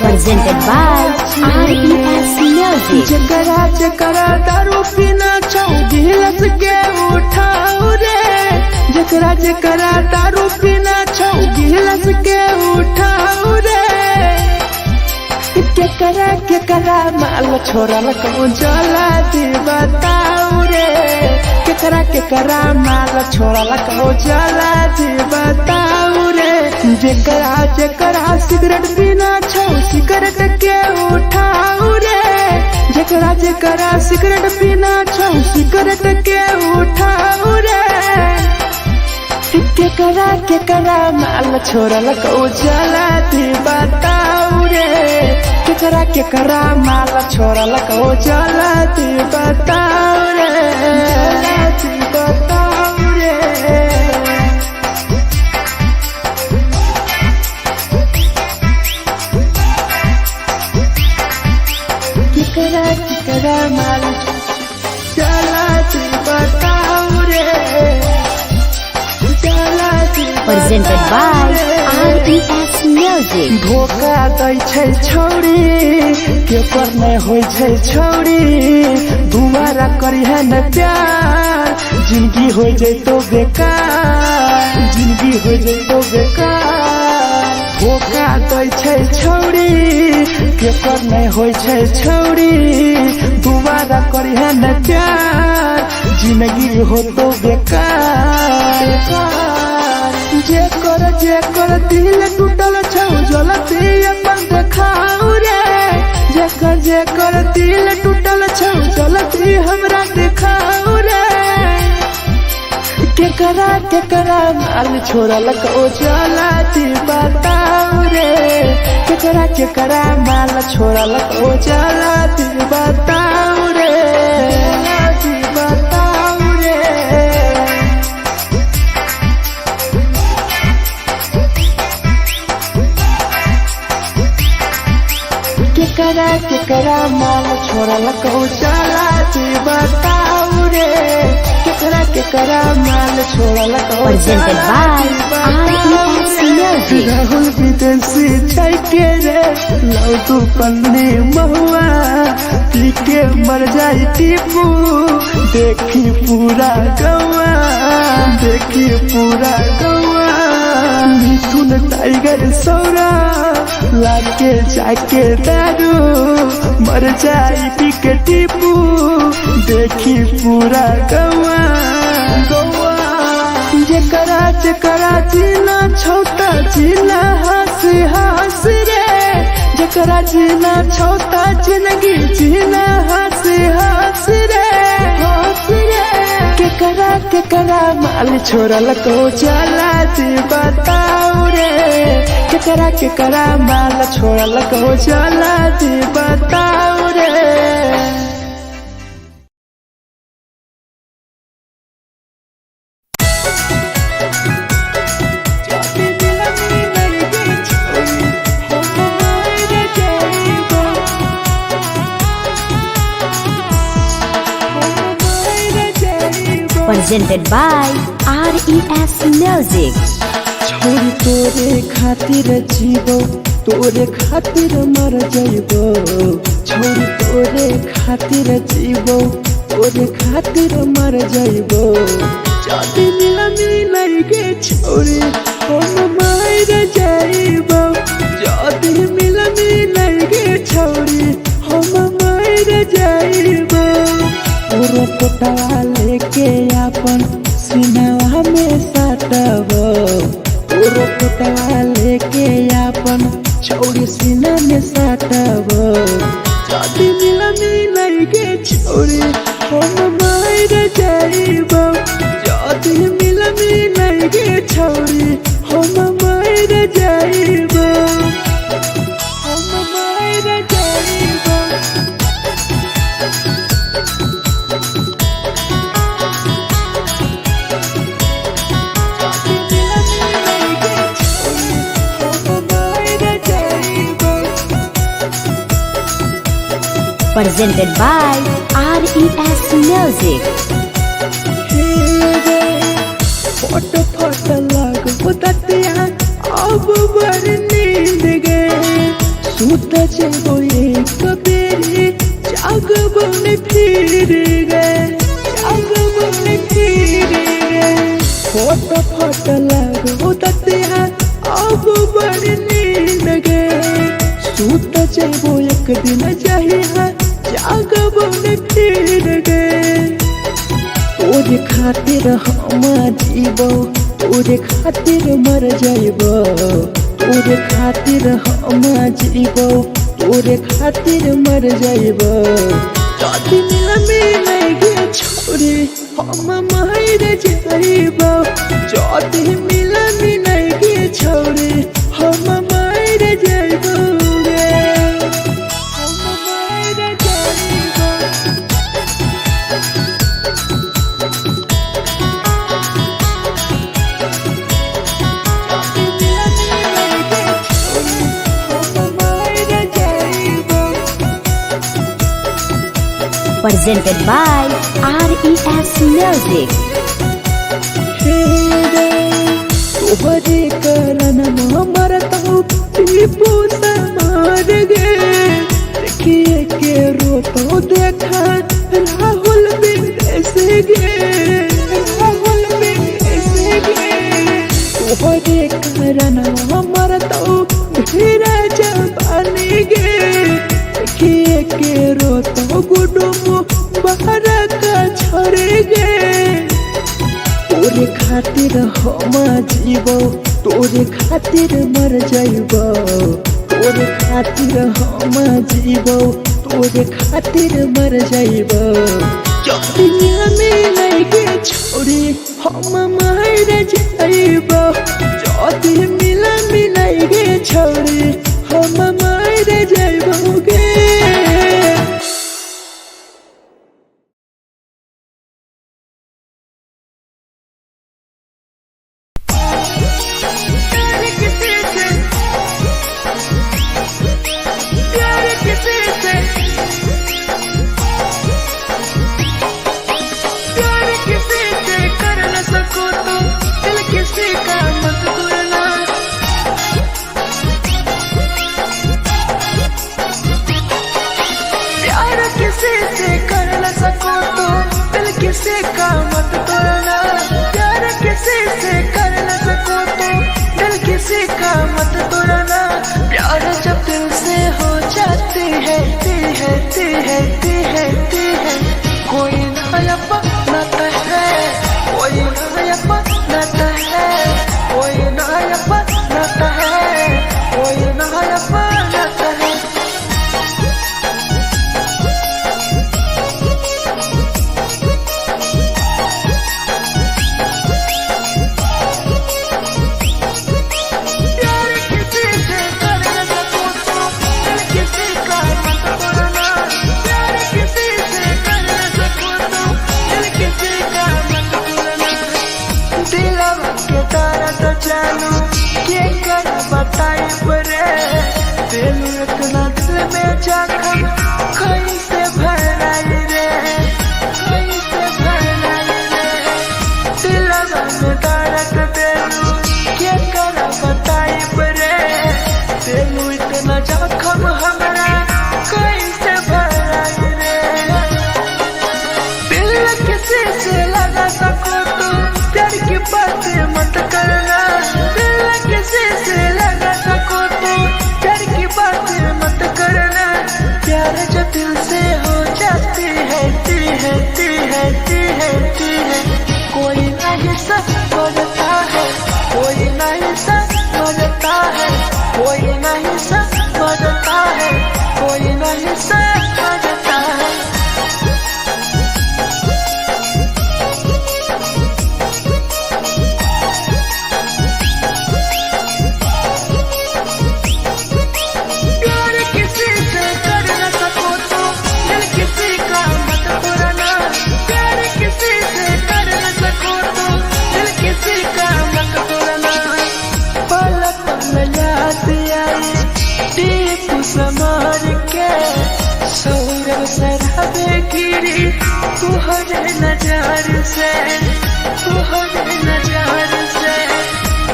Presented by RES Music. जकरा जकरा दारू पीना चाहूं गिलास के उठाओ रे, जकरा जकरा दारू पीना चाहूं गिलास के उठाओ रे। केकरा माल छोड़ल कहूं जला दी बताओ रे, केकरा माल छोड़ल कहूं जला दी बताओ रे। जकरा जकरा सिगरेट पीना चाहूं सिगरेट के उठाओ रे, जकरा जकरा सिगरेट पीना चाहूं सिगरेट के उठाओ रे। केकरा माल छोड़ल कहूं जला दी बताओ रे, केकरा माल छोड़ल कहूं जला दी बताओ रे, जला दी बताओ रे। केकरा माल जला दी बताओ रे, जला दी। Presented by RES Music. धोखा दै छै छौरी केकर नहीं होय छै छौरी, दुबारा करिहे न प्यार जिंदगी हो जैतो बेकार, जिंदगी हो जैतो बेकार। धोखा दै छै छौरी केकर नहीं होय छै छौरी, दुबारा करिहे न प्यार जिंदगी हो तो बेकार। जेकर दिल टूटल छौ जलती अपन देखाओ रे, जेकर दिल टूटल छौ जलती हमरा देखाओ रे। केकरा माल छोड़ल कहूं जला दी बताओ रे, केकरा माल छोड़ल कहूं जला दी बताओ रे, जला दी बताओ रे। केकरा माल छोड़ल कहूं जला दी बताओ रे, केकरा माल छोड़ल कहूं Presented by RES Music. Rahul विदेशी छै के रे लौ तू पन्नी महुआ, पी के मर जाई टीपू देखी पूरा गौआ, देखी पूरा गौआ। मिथुन टाइगर सौरा लाके जाके दारू मर जाई पी के टीपू देखी पूरा गौआ, गौआ। जकरा जीना छोटा जीना हंसी हंसी रे, जकरा जीना छोटा जिंदगी जीना हंसी हंसी रे, हंसी रे। केकरा माल छोड़ल कहूं जला दी बताओ रे, केकरा माल छोड़ल कहूं जला दी बताओ रे। Presented by RES Music. छोरी तोरे खातिर जीवो तोरे खातिर मर जइबो, छोरी तोरे खातिर जीवो तोरे खातिर मर जइबो। जदी मिलई गे छोरी हम मर जइबो, जदी मिलई गे छोरी हम मर जइबो। तोरे पोटवा लेके अपन सीनावा में सटबो, तोरे पोटवा लेके अपन छौरी सीना में सटबो। जदी मिलई गे छोरी हम मर जइबो, जदी मिलई गे छोरी हम मर जइबो, हम मर जइबो। presented by RES Music. Photo photo लागो ततिया अब बर नींद गए सूत जबो एक बेरी जागबो ने फिर गए फोटो फोटो लागो ततिया अब बर नींद गए सूत जबो एक दिन जहिया जागबो ने फिर गए तोरे खातिर हम जीबो तोरे खातिर मर जाइबो तोरे खातिर हम जीबो तोरे खातिर मर जाइबो जदी मिले गे छोरी हम मर जाइबो जदी मिले गे छोरी हम मर जाइबो Presented by RES Music. तोहरे कारण मरता टीपू समार गे देखिए के रोतो देखा राहुल विदेश गे तोहरे कारण मरता धीरा जवानी गे देखिए के रोतो गुडुमो बाहर का छोड़ गे तोरे खातिर हम जीबो तोरे खातिर मर जाइबो तोरे खातिर हम जीबो तोरे खातिर मर जाइबो जदी मिले गे छोरी हम मर जाइबो जदी मिले गे छोरी हम मर जाइबो गे किसी का मत तोड़ना प्यार किसी से कर न सको तो दिल किसी का मत तोड़ना प्यार जब दिल से हो जाती है कोई नया बनाता है कोई नया बनाता है कोई नया बनाता है कोई नया बनाता है इतना दिल में जखम कैसे भराई रे कैसे भराई रे दिलवा में दर्द देलू क्या कर बताई रे देलू इतना जखम हमरा कैसे भराई रे दिल किसी से लगा सको तो प्यार की बात मत करना दिल किसी से लगा सको तो प्यार की बात मत करना प्यार जब दिल से हो जाती है कोई नहीं समझता है कोई नहीं समझता है कोई नहीं समझता है कोई नहीं समझता है बेगिरी तुहरे नजर से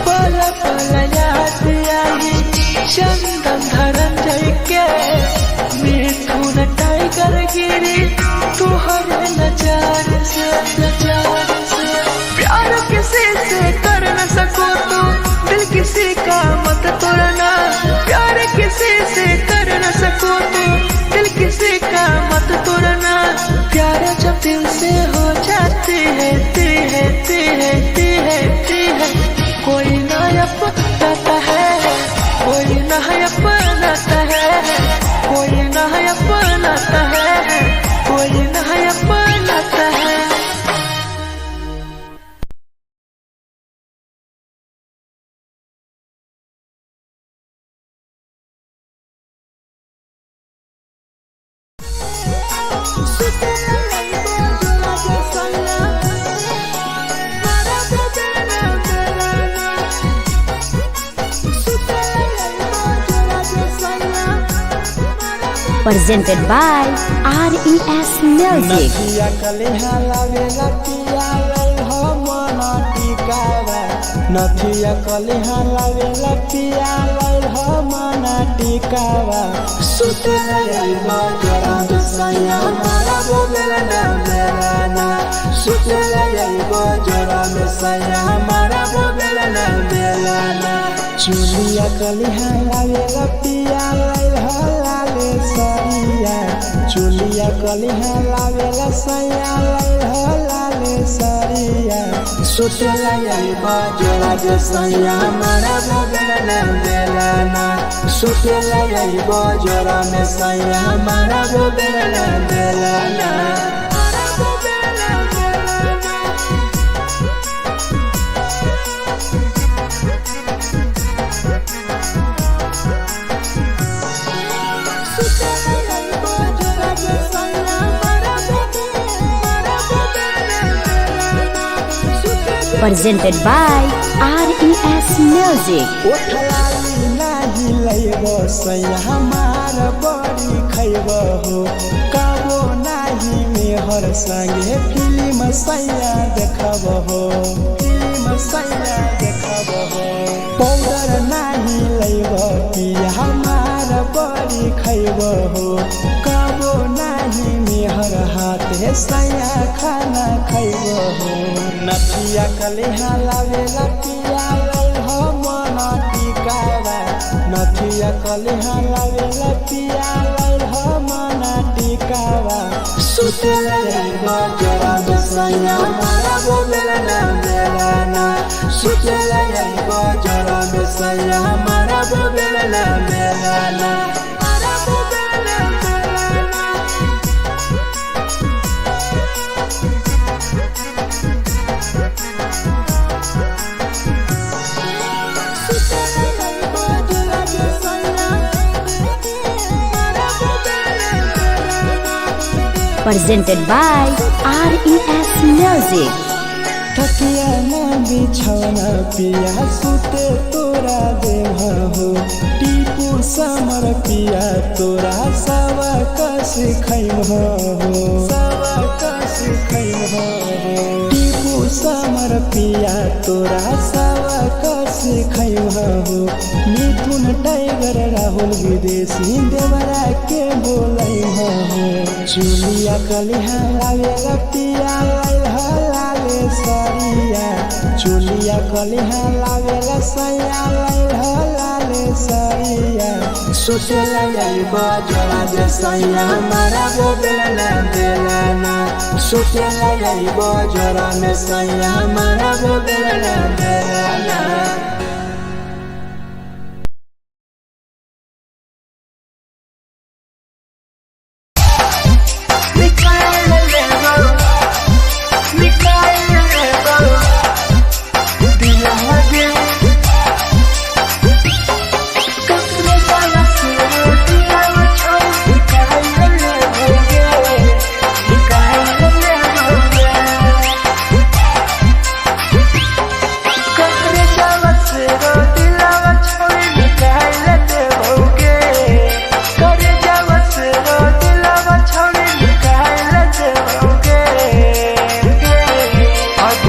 पल पल याद आई चंदन धरंजय के मिथुन टाइगर गिरी तुहरे नजर से प्यार किसी से कर न सको तो दिल किसी का मत तोड़ना प्यार किसी से कर न सको तो दिल किसी का मत तोड़ना प्यार जब दिल से हो जाती है कोई ना अपनाता है कोई ना अपनाता है कोई ना अपनाता है कोई ना अपनाता है। Presented by RES Music. नथिया कलिहा लावेला पिया लैल हो मना टिकावा सुते लैल जरा सैया मारा बोलेला ना मेरा सुते लैल जरा सैया मारा बोलेला ना मेरा चुलिया कलिहा लावेला पिया लैल हो लाले सरिया चुलिया कलिहा लावेला सैया लैल हो लाले सरिया सुते लैल जरा सैया मारा बोलेला ना सुते लैल जरा सैया मारा बोलेला ना Presented by RES Music. हमार बड़ी खैब हो कबो नाही मेहर संगे फिल्म सैया देखब हो पाउडर नाही लैब पिया हमार बड़ी खैब हो कबो नाही मेहर हाथे सैया खाना खैब हो नथिया कलिहा लावेला पिया लैल हो मना टिकावा नथिया कलिहा लावेला पिया लैल हो मना टिकावा सुते लैल जरा सैया मारा बोलेला ना मेरा सुते लैल जरा सैया मारा बोलेला ना मेरा Presented by RES Music. तकिया ना बिछौना पिया सुते तोरा देह हो टीपू समर पिया तोरा सवा कस खैम हो टीपू समर पिया तोरा सवा कस खैम हो मिथुन टाइगर राहुल विदेशी देवरा के बोलै हो चुलिया कलिहा लावेला पिया लैल हो लाले सरिया चुलिया कलिहा लावेला सैया लैल हो लाले सरिया सुते लैल जरा सैया मारा बोलेला ना सुते लैल जरा सैया मारा बोलेला ना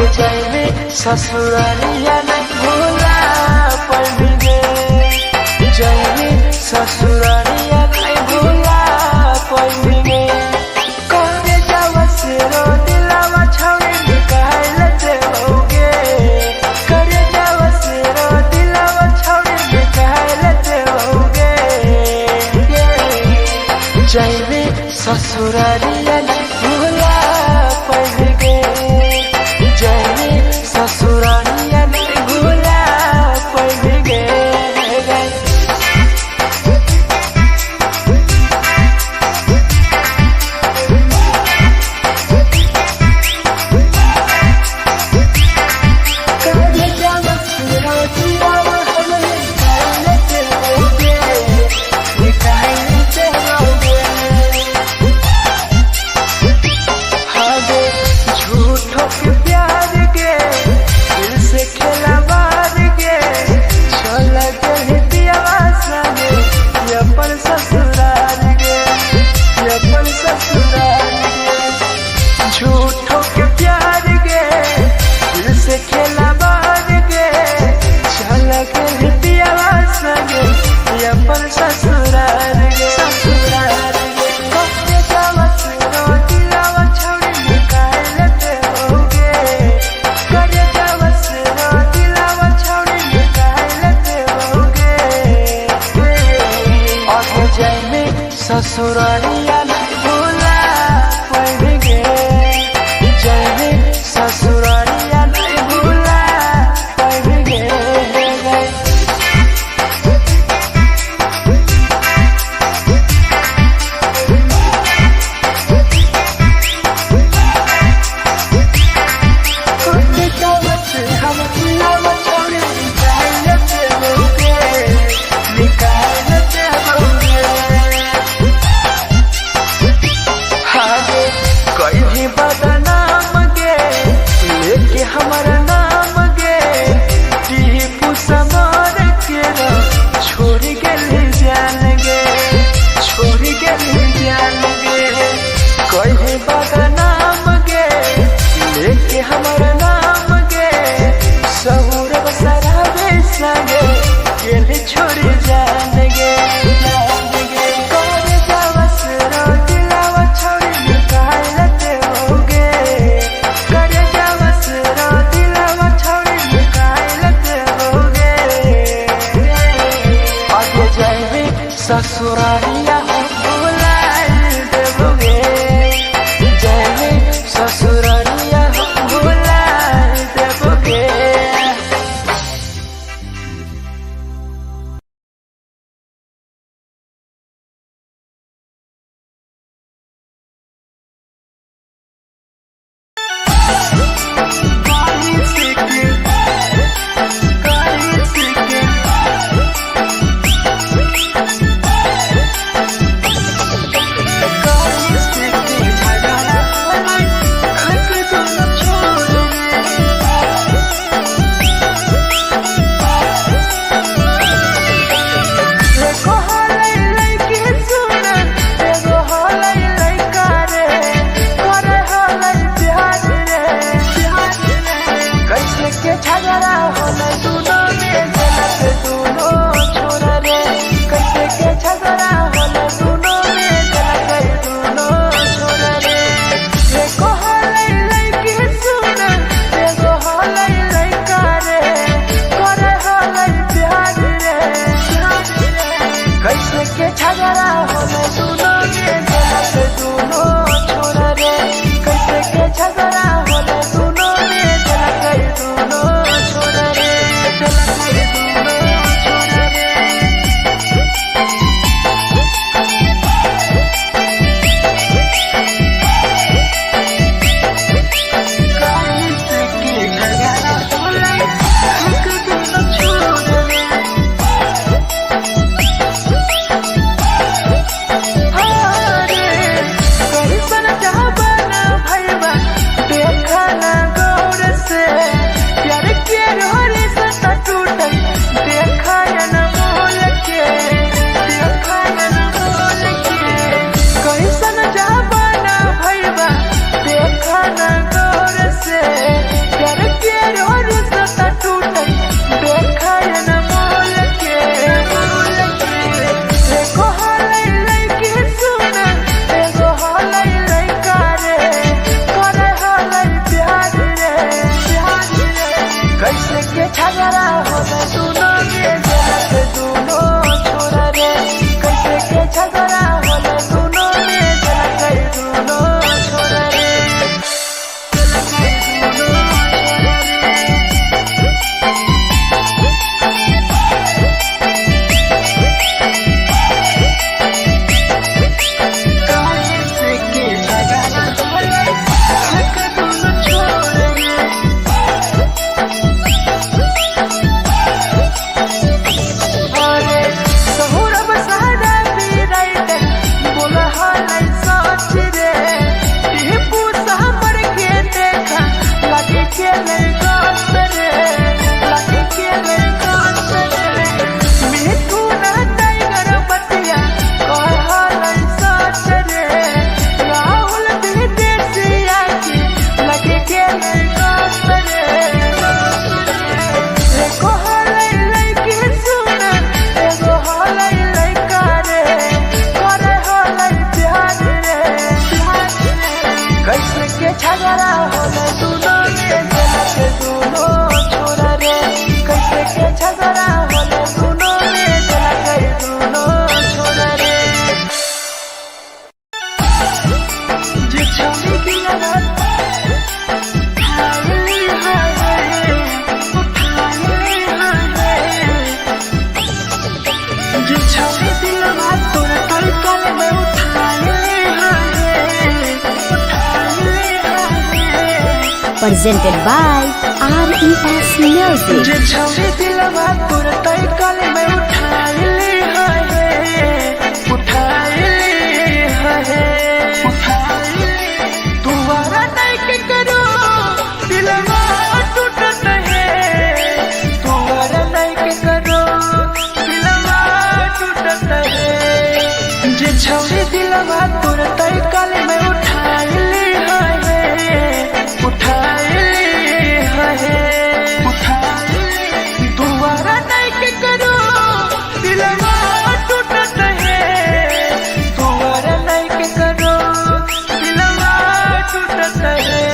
आगे जाए ससुरारिया नहीं भूला पड़ेंगे, जाए ससुरारिया नहीं भूला पड़ेंगे। करे जावा से रो दिलावा छावे निकाल देओगे, करे जावा से रो दिलावा छावे निकाल देओगे। जाए ससुरारिया नहीं भूला पड़ेंगे, जाए ससुरारिया नहीं भूला पड़ेंगे। झूठों के प्यार गे दिल से खेला बार गे, चल के पियावा संगे अपन ससुराल गे, ससुराल गे। कब जावा सुनो दिलावा छौड़ी निकाल देओगे, कर जावा सुनो दिलावा छौड़ी निकाल देओगे। आगे जाए ससुरालिया नहीं भूला पड़ेंगे, जाए ससुरालिया नहीं भूला पड़ेंगे। बदनाम गे लेके हमारा नाम गे, टीपू समार के छोड़ गए जान गे, छोड़ गए जान गे। कहे बदनाम गे लेके हमारा नाम गे, सहूर बसरावे संगे गेले छोड़ जान गे, जान गे। कर जावा सरो दिलावा छोड़ी निकाल देओगे, कर जावा सरो दिलावा छोड़ी निकाल देओगे। आगे जाए ससुरालिया भूला देओगे, जाए ससुरालिया भूला देओगे। के लगा रे लगे के लगा रे मिठू ना टाइगर बतिया कहल सच रे राहुल विदेशिया के लगे के लगा रे एगो हलै लइके सुन एगो हलै लइका रे करे हलै प्यार रे कैसे के झगड़ा होले दुनो में के दुनो छोरा रे कैसे के झगड़ा होले दुनो में के दुनो छोरा रे जे छौरी दिया हाय हाय उठाई हाय जे छौरी दिया तोरा कल में उठाई Presented by RES Music. जे छौरी दिलवा तोर तई कल में उठाई तुम्हारा नहीं के करो दिलवा टूटत है तुम्हारा नहीं के करो दिलवा टूटत है जे छौरी दिलवा तोर तई कल में उठाई दोबारा नहीं के करो दिलवा टूटत है दोबारा नहीं के करो दिलवा टूटत है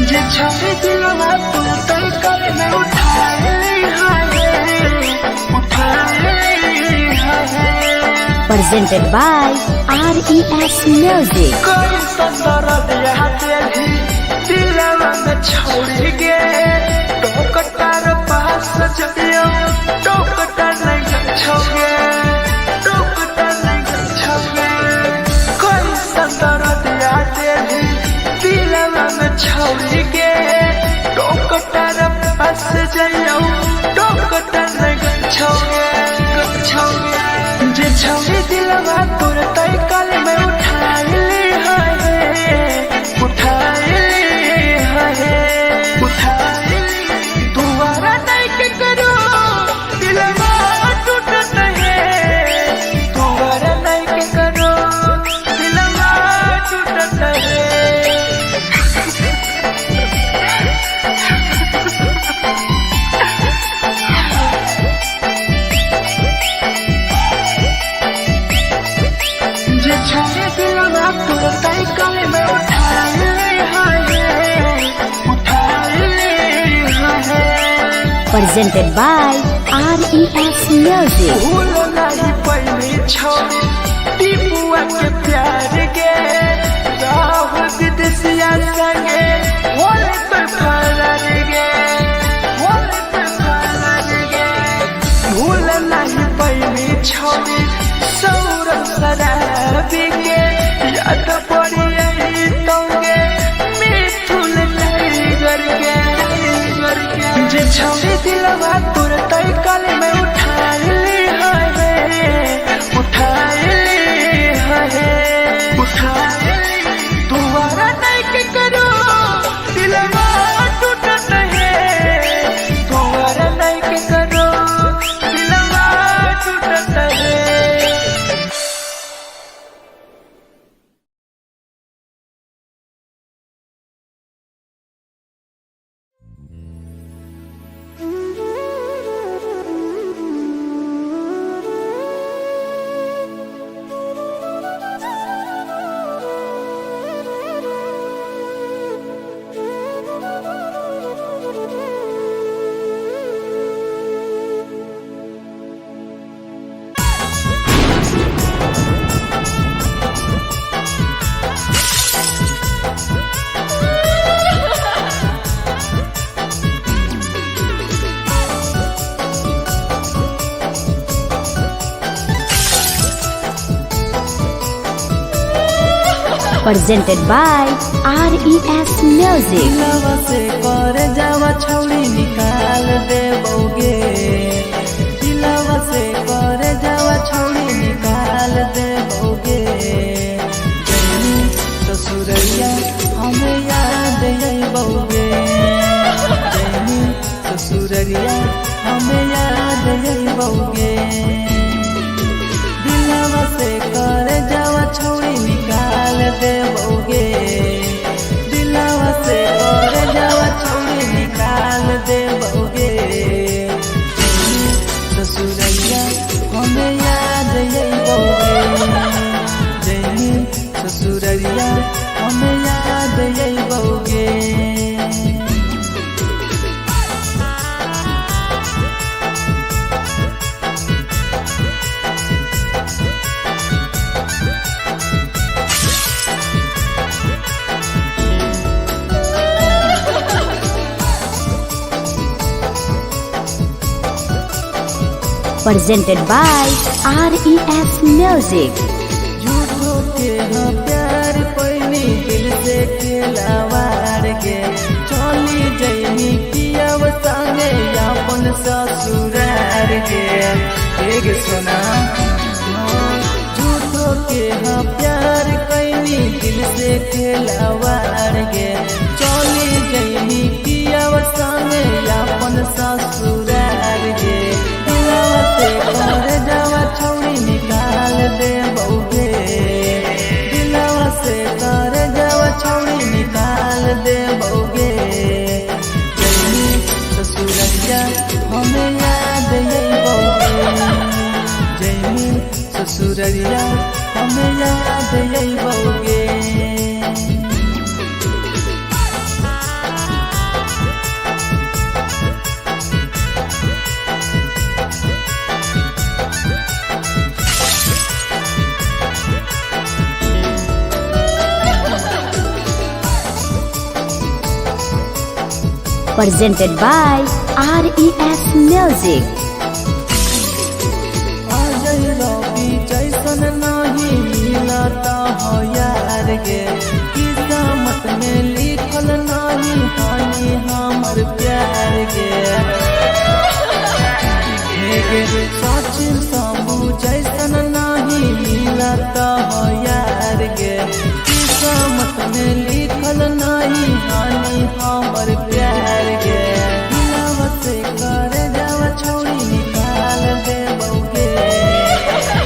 जे छौरी दिलवा तोर तई कल में Presented by RES Music. कोई संदर दिया तेरी दिलवा में छोड़ के टोकटार पास जइयो टोकटार नहीं छोगे टोकटार नहीं छोगे कोई संदर दिया तेरी दिलवा में छोड़ के टोकटार पास जइयो टोकटार नहीं छोगे जे छौरी दिलवा तोर तई कल में उठाई दोबारा नहीं के करो दिलवा टूटत है दोबारा नहीं के करो दिलवा टूटत है छौरी दिलवा तोर तई कल में Presented by RES Music. भूल नहीं पहली छौरी टीपुआ के प्यार के राहुल विदेशिया संगे होले तो फरार गे होले तो फरार गे भूल नहीं पहली छौरी सौरभ शराबी के याद पड़ी यही तोगे मिठुन टाइगर के जे छौरी दिलवा तोर तई कल में उठाई दोबारा नहीं के करो दिलवा टूटत है दोबारा नहीं के करो दिलवा टूटत है presented by RES Music. दिलवा से कर जावा छौड़ी निकाल देबोगे जइबौगे दिलवा से कर जावा छौड़ी निकाल देबौगे दिलवा से कर जावा छौड़ी निकाल देबौगे ससुरैया हमें याद अइबौगे जइनी ससुरैया हमें याद अइबौगे presented by RES Music. झूठो के हाँ प्यार पैनी दिल से खिलावार के चली जइनी पियव संगे अपन ससुरार के एक सुना झूठो के हाँ प्यार कैनी दिल से खिलावार के चली जइनी पियव संगे अपन ससुरार के कर जावा छौड़ी निकाल देबौगे दिलवा से कर जावा छौड़ी निकाल देबौगे जइनी ससुरैया हमें याद अइबौगे जइनी ससुरैया हमें याद अइबौगे Presented by RES Music. जैसन नहीं मिलता हो यार गे किस्मत में लिखल नहीं हानि हमर प्यार गे सचिन साबू जैसन नहीं मिलता हो यार गे किस्मत में लिखल नहीं हानि हमर प्यार गे दिलवा से कर जावा छौड़ी निकाल देबौगे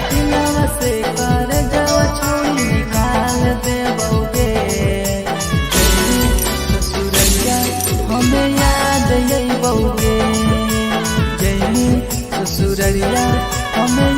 दिलवा से कर जावा छौड़ी निकाल देबौगे ससुरैया हमें याद अइबौगे जइनी ससुरैया हमें